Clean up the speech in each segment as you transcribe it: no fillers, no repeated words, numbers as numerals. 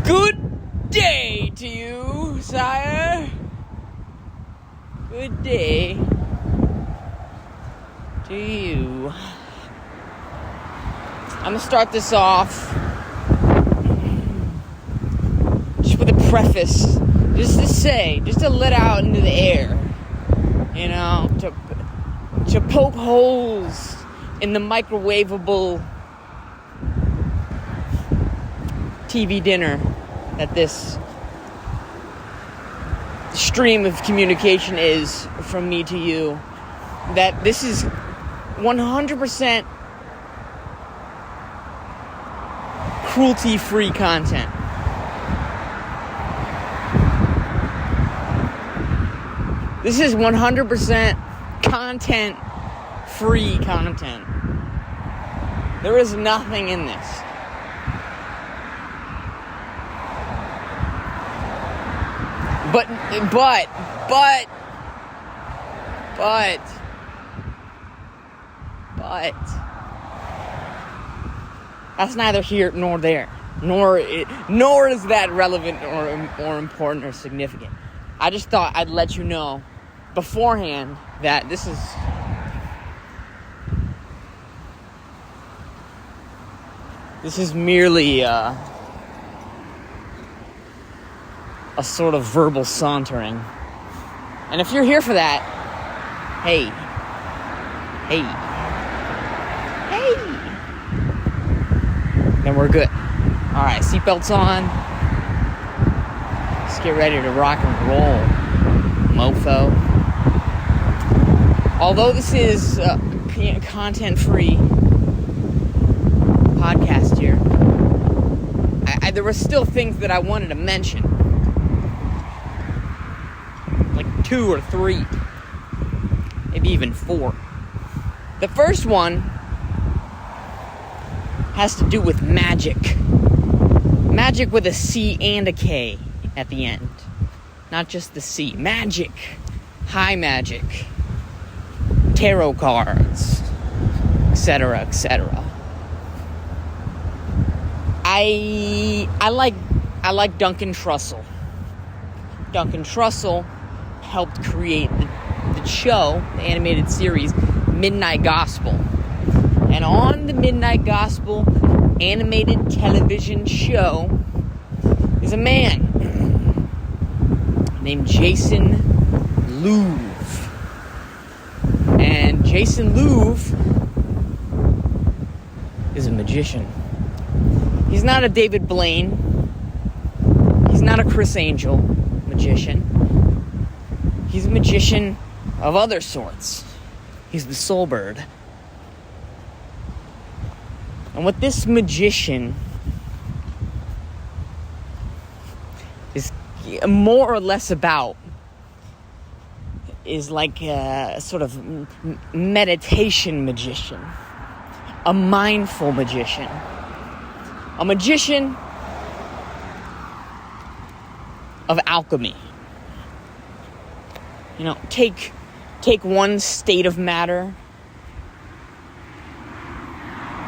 Good day to you, sire. Good day to you. I'm gonna start this off just with a preface, just to let out into the air, to poke holes in the microwavable TV dinner that this stream of communication is from me to you. That this is 100% cruelty-free content. This is 100% content-free content. There is nothing in this. But that's neither here nor there, nor is that relevant or important or significant. I just thought I'd let you know beforehand that this is merely a sort of verbal sauntering. And if you're here for that, hey, then we're good. Alright, seatbelts on. Let's get ready to rock and roll, mofo. Although this is a content-free podcast here, there were still things that I wanted to mention. Like 2 or 3. Maybe even 4. The first one has to do with Magick. Magick with a C and a K at the end. Not just the C. Magick. High magic. Tarot cards. Etc., etc. I like Duncan Trussell. Duncan Trussell helped create the show, the animated series, Midnight Gospel. And on the Midnight Gospel animated television show is a man named Jason Louv. And Jason Louv is a magician. He's not a David Blaine. He's not a Chris Angel magician. He's a magician of other sorts. He's the soul bird. And what this magician is more or less about is like a sort of meditation magician. A mindful magician. A magician of alchemy. Take one state of matter,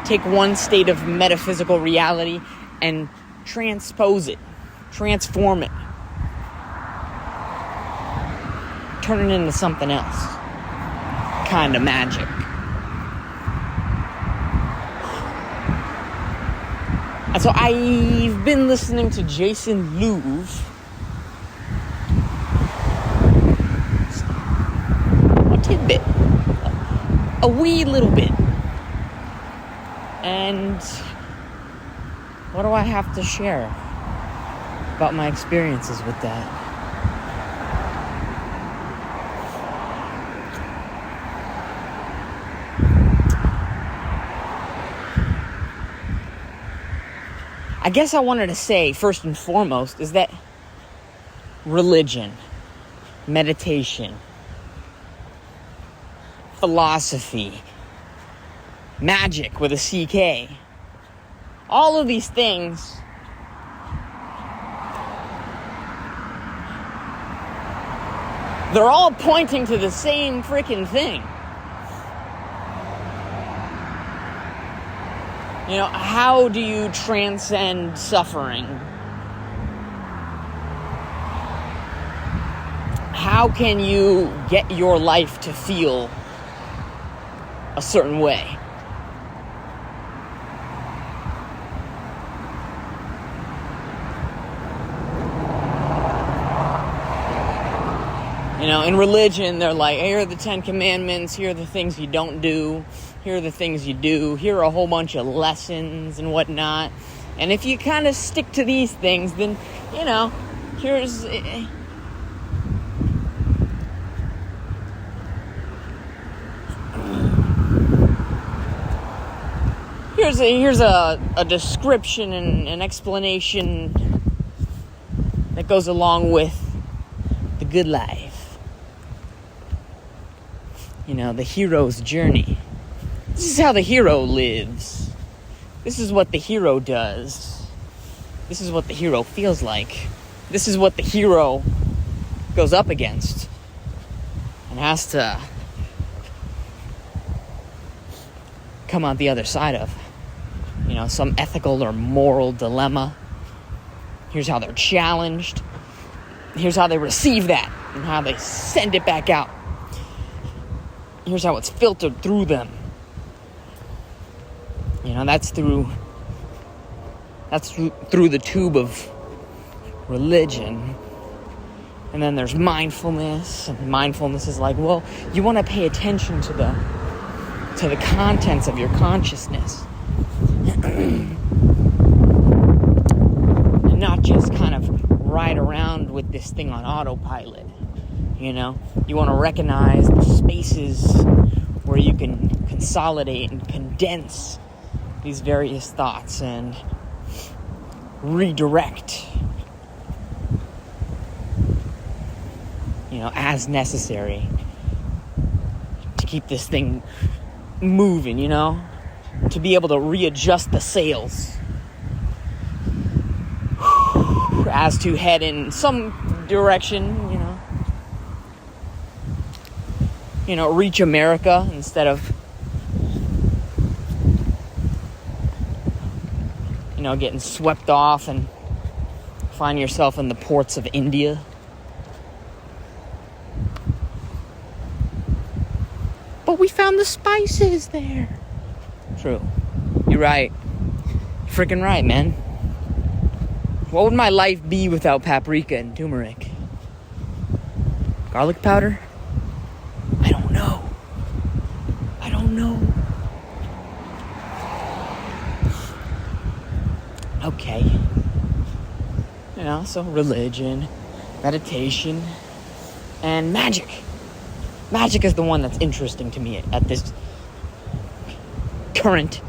take one state of metaphysical reality, and transpose it, transform it, turn it into something else. Kind of magic. And so I've been listening to Jason Louv. Tidbit, a wee little bit, and what do I have to share about my experiences with that? I guess I wanted to say, first and foremost, is that religion, meditation, philosophy, magic with a CK, all of these things they're all pointing to the same freaking thing. How do you transcend suffering? how can you get your life to feel a certain way? You know, in religion, they're like, here are the 10 Commandments, here are the things you don't do, here are the things you do, here are a whole bunch of lessons and whatnot. And if you kind of stick to these things, then, you know, here's a description and an explanation that goes along with the good life. You know, the hero's journey. This is how the hero lives. This is what the hero does. This is what the hero feels like. This is what the hero goes up against and has to come out the other side of. You know, some ethical or moral dilemma. Here's how they're challenged. Here's how they receive that and how they send it back out. Here's how it's filtered through them. You know, that's through the tube of religion. And then there's mindfulness, and mindfulness is like, well, you want to pay attention to the contents of your consciousness. And not just kind of ride around with this thing on autopilot. You know, you want to recognize the spaces where you can consolidate and condense these various thoughts and redirect, you know, as necessary to keep this thing moving, you know, to be able to readjust the sails as to head in some direction, you know, reach America instead of, you know, getting swept off and find yourself in the ports of India. But we found the spices there. True. You're right. Freaking right, man. What would my life be without paprika and turmeric? Garlic powder? I don't know. Okay. You know, so religion, meditation, and magic. Magic is the one that's interesting to me at this current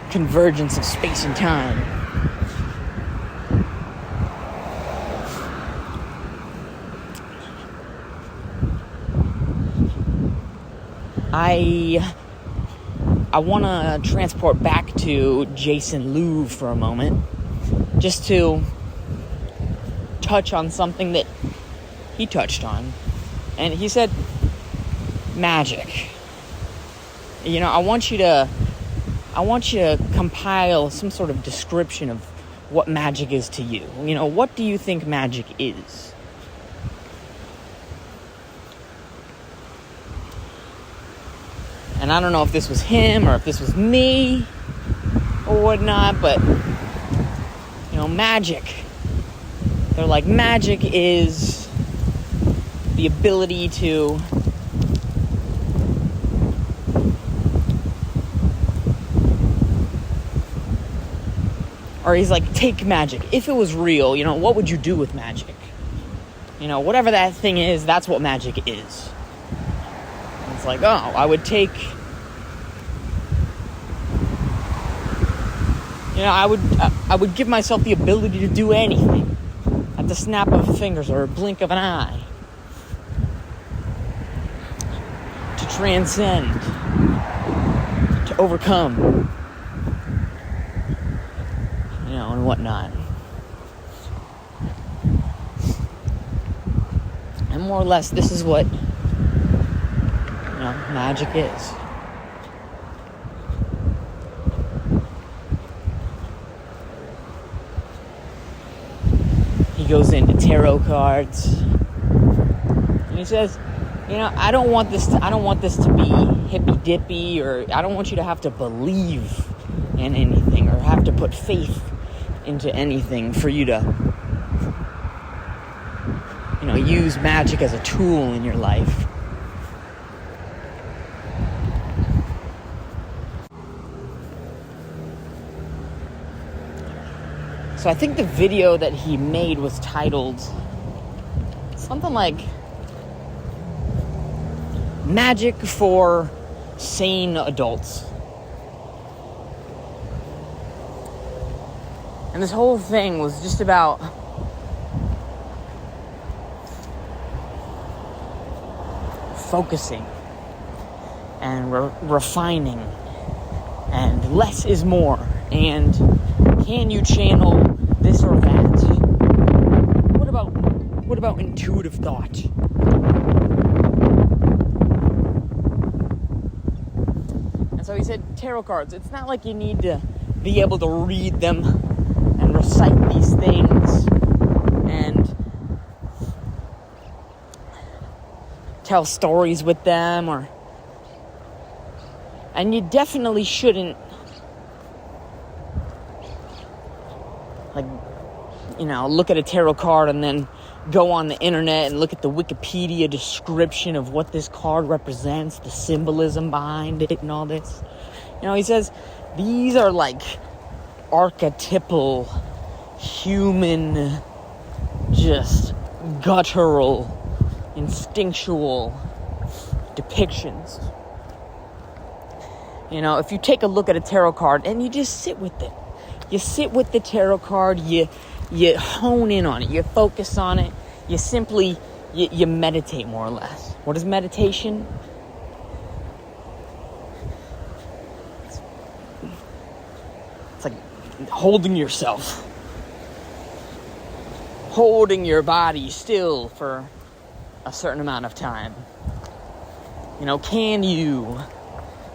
convergence of space and time. I want to transport back to Jason Louv for a moment, just to touch on something that he touched on. And he said, magic. You know, I want you to compile some sort of description of what magic is to you. You know, what do you think magic is? And I don't know if this was him or if this was me or whatnot, but, you know, magic. They're like, magic is the ability to or he's like, take magic. If it was real, you know, what would you do with magic? You know, whatever that thing is, that's what magic is. It's like, oh, I would take, you know, I would give myself the ability to do anything at the snap of fingers or a blink of an eye, to transcend, to overcome, you know, and whatnot. And more or less, this is what, you know, magic is. He goes into tarot cards. And he says, I don't want this to be hippy-dippy, or I don't want you to have to believe in anything or have to put faith into anything for you to, use magic as a tool in your life. So I think the video that he made was titled something like Magic for Sane Adults. And this whole thing was just about focusing and refining, and less is more, and can you channel this or that? What about intuitive thought? And so he said, tarot cards, it's not like you need to be able to read them and recite these things and tell stories with them, and you definitely shouldn't look at a tarot card and then go on the internet and look at the Wikipedia description of what this card represents, the symbolism behind it and all this. He says these are like archetypal, human, just guttural, instinctual depictions. If you take a look at a tarot card and you just sit with it, you sit with the tarot card, you hone in on it, you focus on it, you simply, you meditate more or less. What is meditation? It's like holding yourself, holding your body still for a certain amount of time. Can you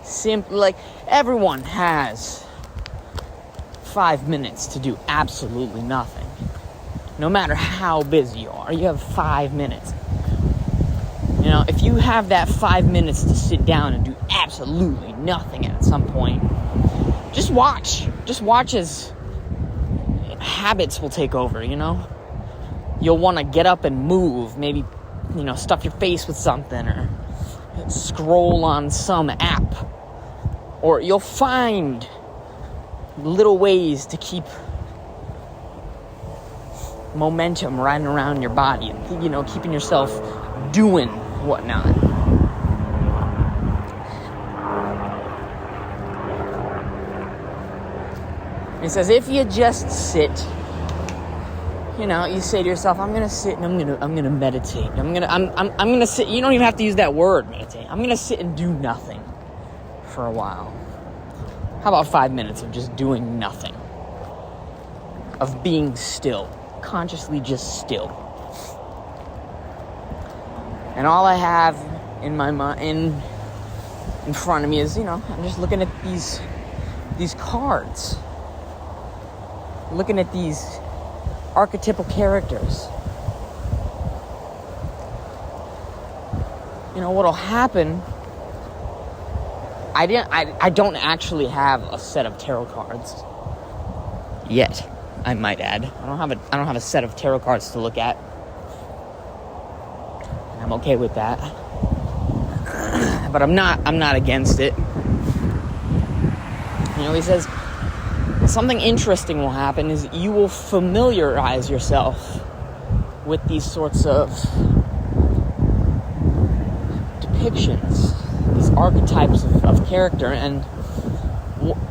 simply, like, everyone has 5 minutes to do absolutely nothing. No matter how busy you are, you have 5 minutes. If you have that 5 minutes to sit down and do absolutely nothing at some point, just watch. Just watch as habits will take over, You'll want to get up and move, maybe, stuff your face with something, or scroll on some app. Or you'll find little ways to keep momentum riding around your body and, keeping yourself doing whatnot. He says if you just sit, you say to yourself, I'm gonna sit and I'm gonna meditate. I'm gonna sit. You don't even have to use that word, meditate. I'm gonna sit and do nothing for a while. How about 5 minutes of just doing nothing? Of being still. Consciously just still. And all I have in my mind, in front of me is, I'm just looking at these cards. Looking at these archetypal characters. What'll happen, I don't actually have a set of tarot cards yet, I might add. I don't have a set of tarot cards to look at. And I'm okay with that. But I'm not against it. He says something interesting will happen is you will familiarize yourself with these sorts of depictions, these archetypes of character, and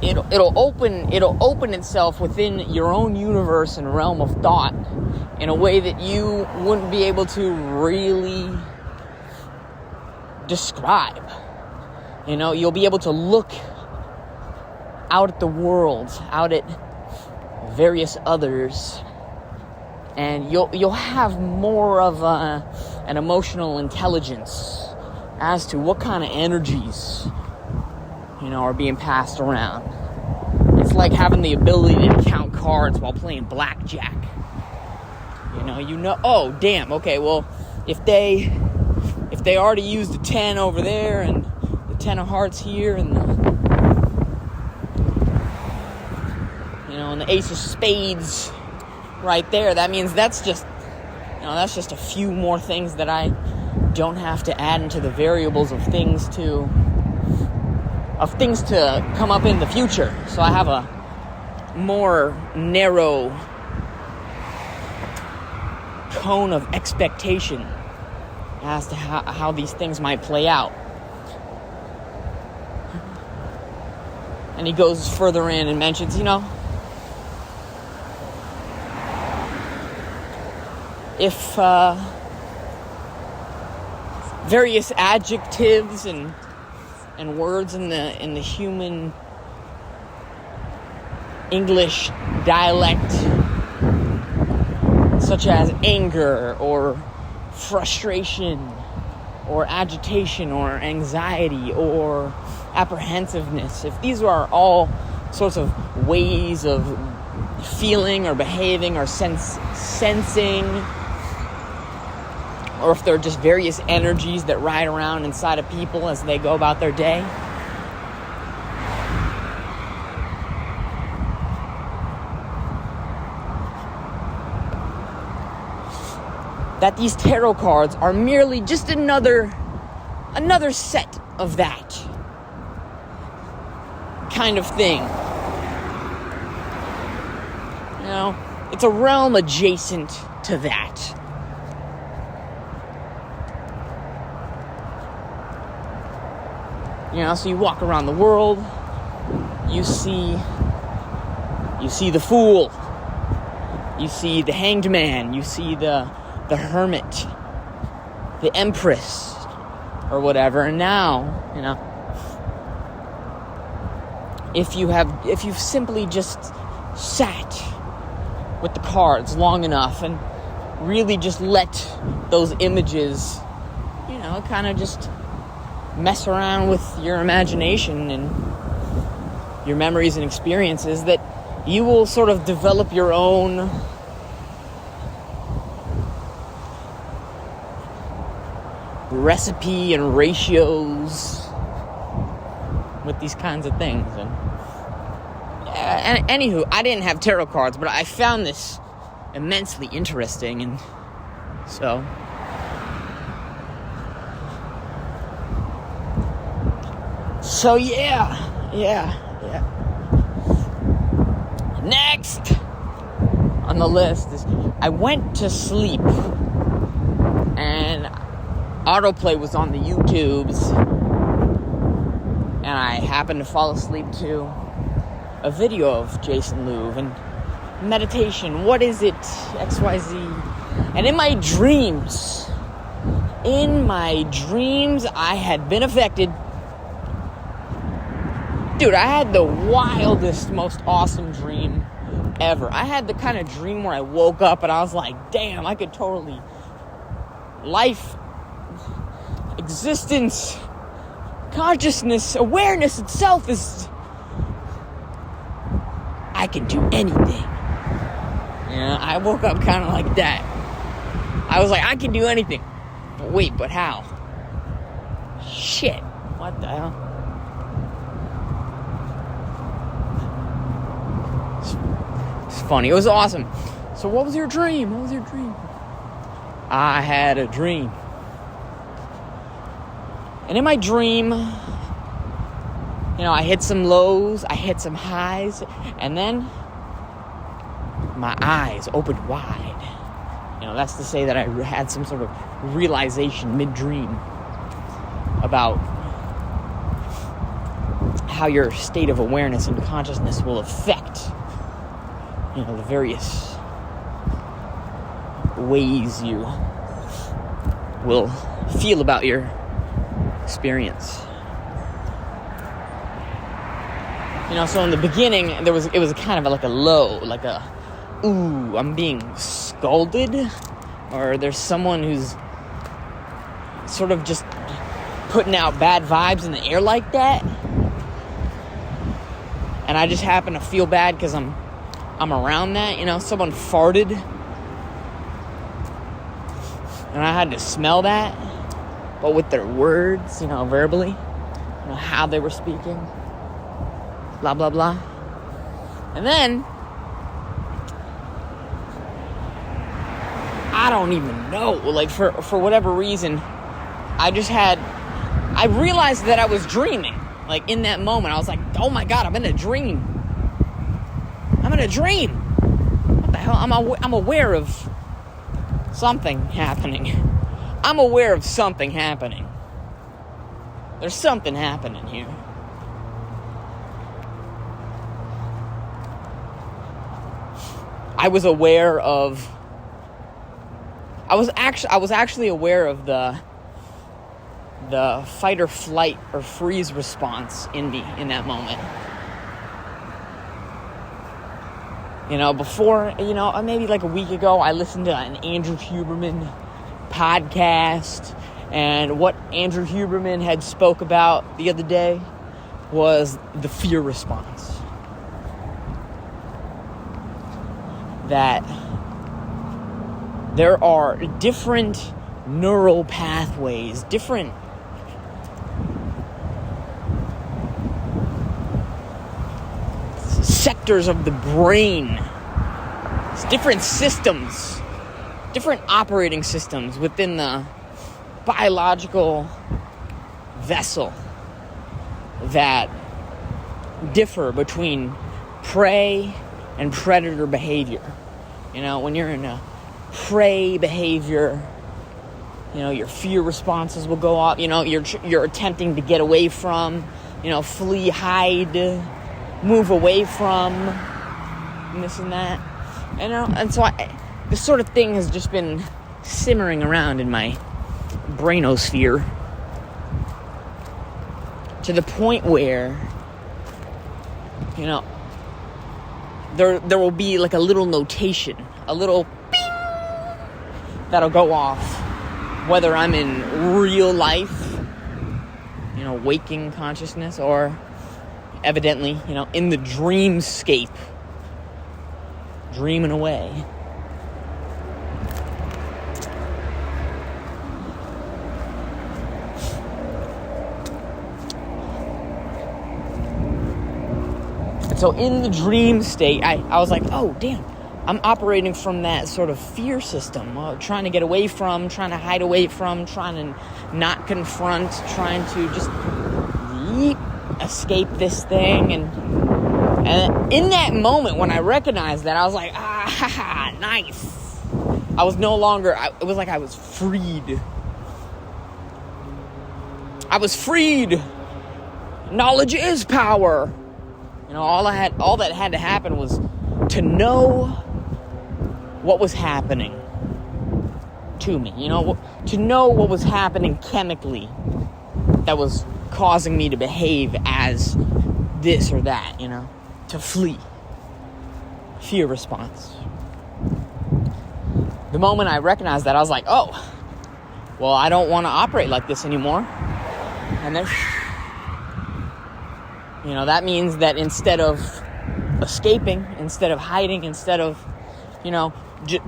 it'll open itself within your own universe and realm of thought in a way that you wouldn't be able to really describe. You'll be able to look out at the world, out at various others, and you'll have more of an emotional intelligence as to what kind of energies are being passed around. It's like having the ability to count cards while playing blackjack. Oh, damn, okay, well, if they already used a 10 over there, and the 10 of hearts here, and and the ace of spades right there, that means that's just a few more things that I don't have to add into the variables of things to come up in the future. So I have a more narrow cone of expectation as to how these things might play out. And he goes further in and mentions, if various adjectives and words in the human English dialect, such as anger or frustration or agitation or anxiety or apprehensiveness, if these are all sorts of ways of feeling or behaving or sensing, or if they're just various energies that ride around inside of people as they go about their day, that these tarot cards are merely just another set of that kind of thing. It's a realm adjacent to that. So you walk around the world, you see the fool, you see the hanged man, you see the hermit, the empress, or whatever. And now, if you've simply just sat with the cards long enough and really just let those images, kind of just mess around with your imagination and your memories and experiences, that you will sort of develop your own recipe and ratios with these kinds of things. And anywho, I didn't have tarot cards, but I found this immensely interesting, and so yeah. Next on the list is I went to sleep and autoplay was on the YouTubes, and I happened to fall asleep to a video of Jason Louv and meditation. What is it? XYZ. And in my dreams, I had been affected. Dude, I had the wildest, most awesome dream ever. I had the kind of dream where I woke up and I was like, damn, I could totally... Life, existence, consciousness, awareness itself is... I can do anything. I woke up kind of like that. I was like, I can do anything. But wait, but how? Shit. What the hell? It's funny. It was awesome. So what was your dream? I had a dream. And in my dream, I hit some lows, I hit some highs, and then my eyes opened wide. That's to say that I had some sort of realization mid-dream about how your state of awareness and consciousness will affect, the various ways you will feel about your experience. So in the beginning, it was kind of like a low, like a, ooh, I'm being scolded, or there's someone who's sort of just putting out bad vibes in the air like that, and I just happen to feel bad because I'm around that. Someone farted And I had to smell that, but with their words, verbally, how they were speaking, blah, blah, blah. And then, I don't even know, like, for whatever reason, I realized that I was dreaming. Like, in that moment, I was like, oh my God, I'm in a dream. I'm in a dream. What the hell? I'm aware of something happening. I'm aware of something happening. There's something happening here. I was actually aware of the fight or flight or freeze response in me in that moment. Before, maybe like a week ago, I listened to an Andrew Huberman podcast, and what Andrew Huberman had spoke about the other day was the fear response. That there are different neural pathways, different sectors of the brain, different systems, different operating systems within the biological vessel that differ between prey and predator behavior. When you're in a prey behavior, your fear responses will go off. You're attempting to get away from, flee, hide, move away from, and this and that. And so this sort of thing has just been simmering around in my brainosphere to the point where, there will be like a little notation, a little bing that'll go off, whether I'm in real life, waking consciousness, or evidently, in the dreamscape, dreaming away. And so in the dream state, I was like, oh, damn, I'm operating from that sort of fear system, trying to get away from, trying to hide away from, trying to not confront, trying to just escape this thing. And in that moment, when I recognized that, I was like, nice. I was no longer, it was like I was freed. I was freed. Knowledge is power. All that had to happen was to know what was happening to me, to know what was happening chemically that was causing me to behave as this or that, to flee. Fear response. The moment I recognized that, I was like, oh, well, I don't want to operate like this anymore. And then, that means that instead of escaping, instead of hiding, instead of,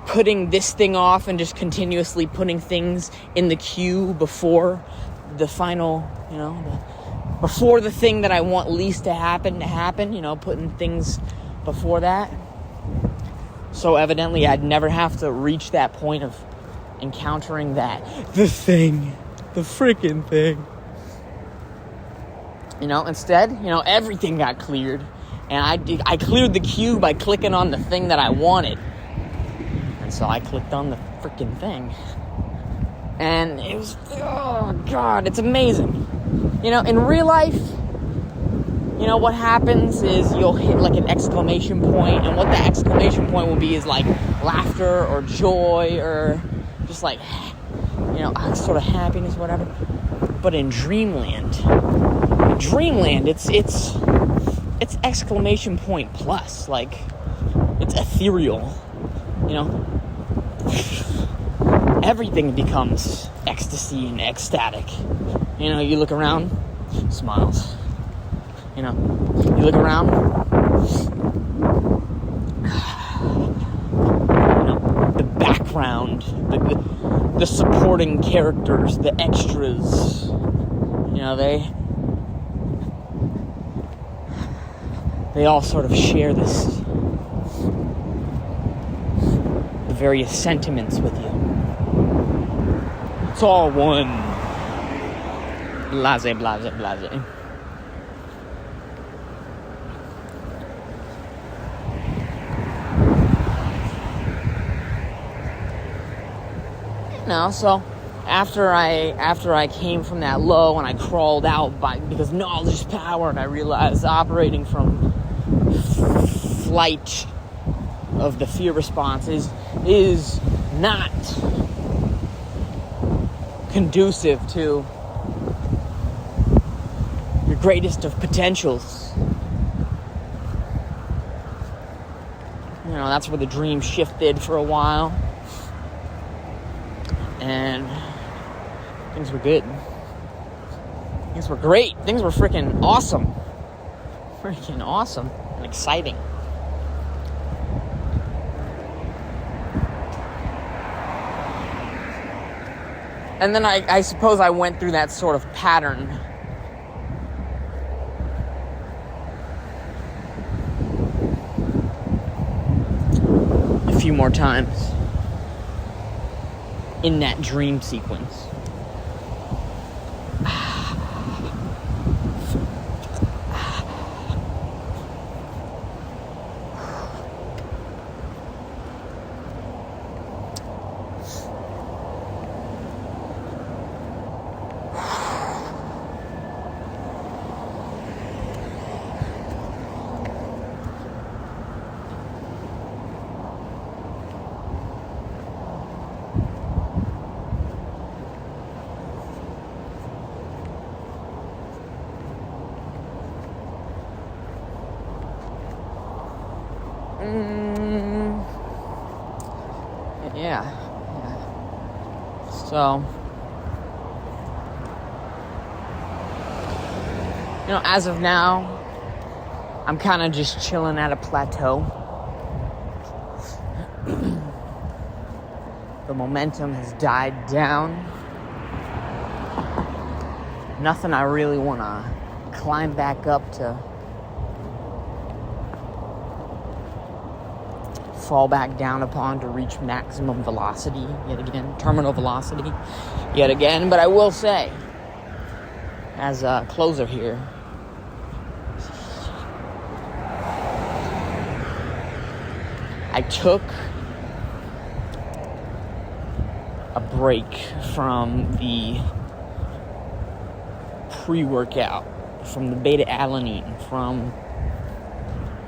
putting this thing off and just continuously putting things in the queue before the final, before the thing that I want least to happen, putting things before that. So evidently I'd never have to reach that point of encountering the freaking thing. Instead, everything got cleared. And I cleared the queue by clicking on the thing that I wanted. And so I clicked on the freaking thing. And it was, oh God, it's amazing. In real life, what happens is you'll hit like an exclamation point, and what the exclamation point will be is like laughter or joy or just like, sort of happiness, whatever. But in dreamland, it's exclamation point plus, like it's ethereal, everything becomes ecstasy and ecstatic. You look around, smiles. You look around, the background, the supporting characters, the extras, you know, they all sort of share the various sentiments with you. It's all one. Blase, blase, blase. No, so after I came from that low and I crawled out because knowledge is power, and I realized operating from flight of the fear response is not conducive to your greatest of potentials. You know, that's where the dream shifted for a while. And things were good. Things were great. Things were freaking awesome. Freaking awesome and exciting. And then I suppose I went through that sort of pattern. A few more times. In that dream sequence. Yeah. So, you know, as of now, I'm kind of just chilling at a plateau. The momentum has died down. Nothing I really want to climb back up to fall back down upon to reach maximum velocity yet again, terminal velocity yet again. But I will say, as a closer here, I took a break from the pre-workout, from the beta-alanine, from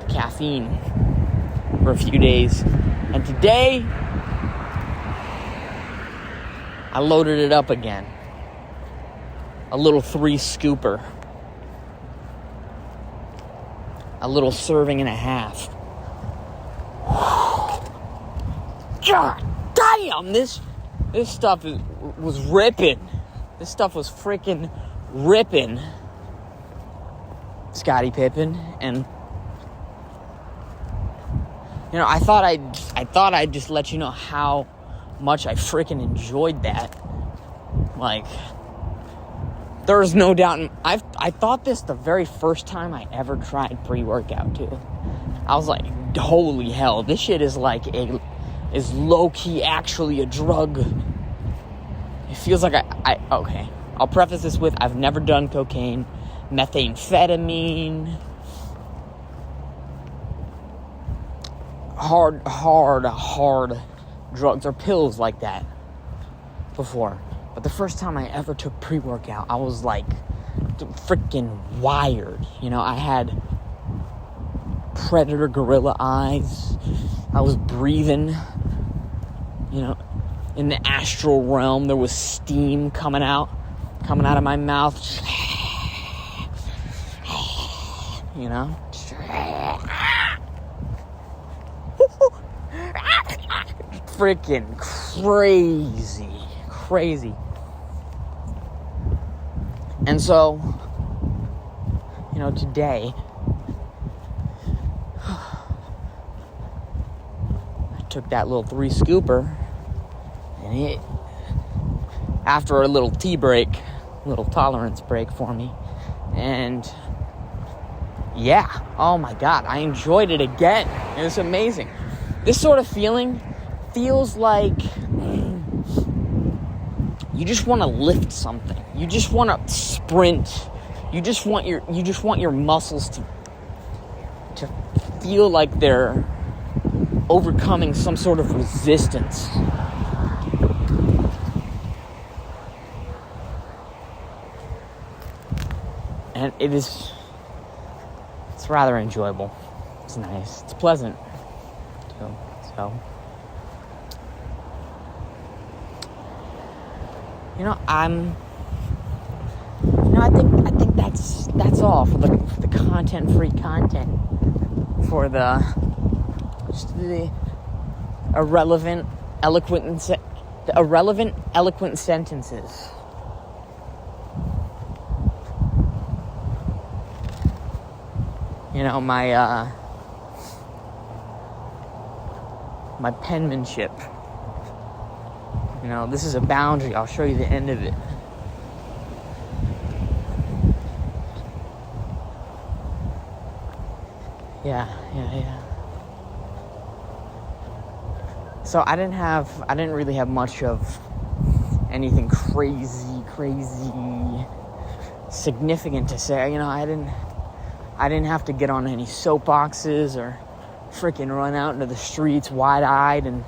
caffeine for a few days. And today, I loaded it up again. A little 3-scooper. A little serving and a half. God damn, this stuff was ripping. This stuff was freaking ripping. Scottie Pippen. And you know, I thought I'd just let you know how much I freaking enjoyed that. Like, there's no doubt. I thought this the very first time I ever tried pre-workout too. I was like, holy hell, this shit is is low-key actually a drug. It feels like okay. I'll preface this with, I've never done cocaine, methamphetamine, hard drugs or pills like that before. But the first time I ever took pre-workout, I was like freaking wired. You know, I had predator gorilla eyes. I was breathing, you know, in the astral realm. There was steam coming out of my mouth. You know? Freaking crazy. And so, you know, today, I took that little 3-scooper, and after a little tea break, little tolerance break for me. And yeah, oh my God, I enjoyed it again. It was amazing. This sort of feeling feels like you just want to lift something. You just want to sprint. You just want your muscles to feel like they're overcoming some sort of resistance. And it's rather enjoyable. It's nice. It's pleasant too. So, I think that's all for the content-free content, for the irrelevant, eloquent sentences. My penmanship. This is a boundary. I'll show you the end of it. Yeah. So I didn't really have much of anything crazy significant to say. I didn't have to get on any soapboxes or freaking run out into the streets wide-eyed and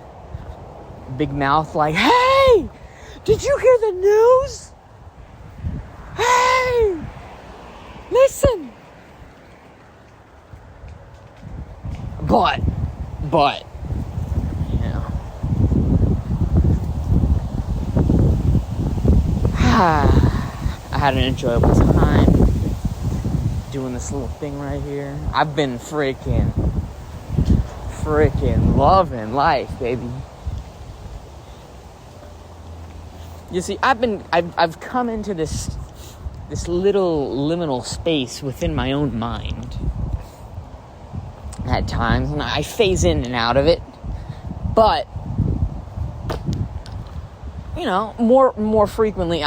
big mouth like, "Hey, did you hear the news? Hey, listen." But, I had an enjoyable time doing this little thing right here. I've been freaking loving life, baby. You see, I've come into this little liminal space within my own mind at times, and I phase in and out of it. But more frequently,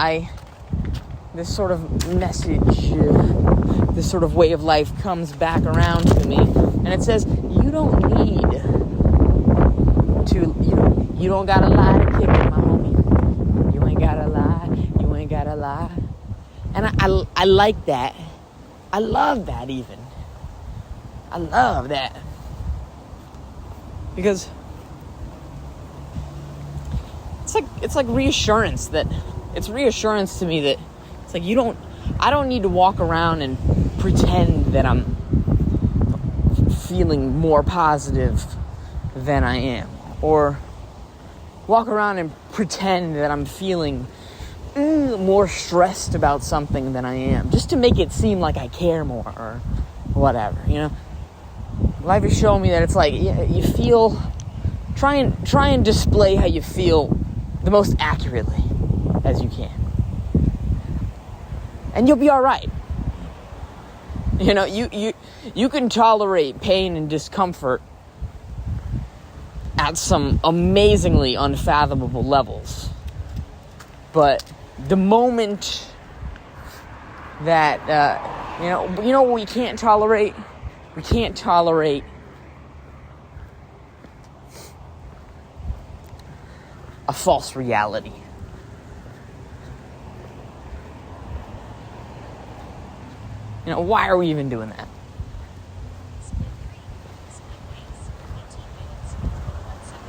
this sort of message, this sort of way of life comes back around to me, and it says, you don't gotta lie to kick it, my homie. You ain't gotta lie. And I like that. I love that even. I love that. Because it's like reassurance to me that it's like I don't need to walk around and pretend that I'm feeling more positive than I am, or walk around and pretend that I'm feeling more stressed about something than I am, just to make it seem like I care more or whatever. Life is showing me that it's like you feel. Try and display how you feel the most accurately as you can, and you'll be all right. You can tolerate pain and discomfort at some amazingly unfathomable levels, but the moment that what we can't tolerate. We can't tolerate a false reality. Why are we even doing that?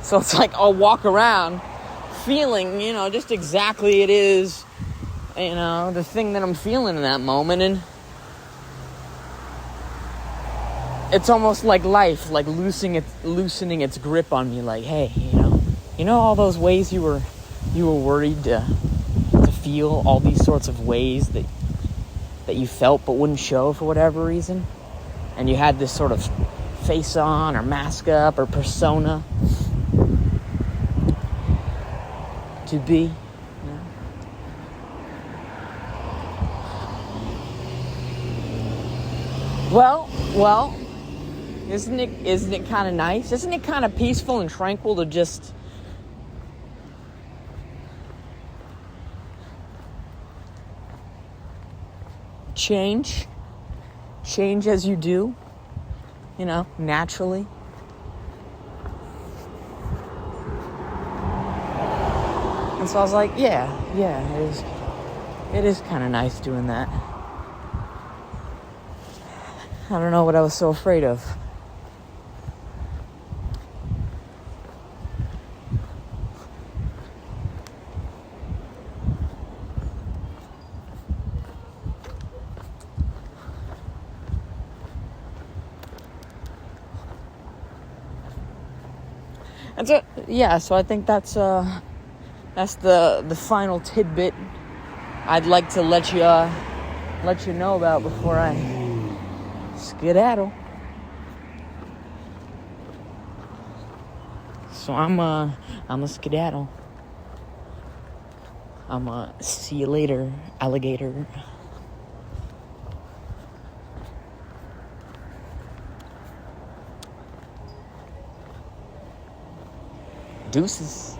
So it's like I'll walk around feeling, just exactly it is, the thing that I'm feeling in that moment, and it's almost like life, like loosening its grip on me. Like, hey, all those ways you were worried to feel, all these sorts of ways that you felt but wouldn't show for whatever reason, and you had this sort of face on or mask up or persona to be. Well, isn't it kind of nice? Isn't it kind of peaceful and tranquil to just change as you do, naturally. And so I was like, yeah, it is kind of nice doing that. I don't know what I was so afraid of. And so, so I think that's the final tidbit I'd like to let you know about before I skedaddle. So I'm a skedaddle. I'm a see you later, alligator. Deuces.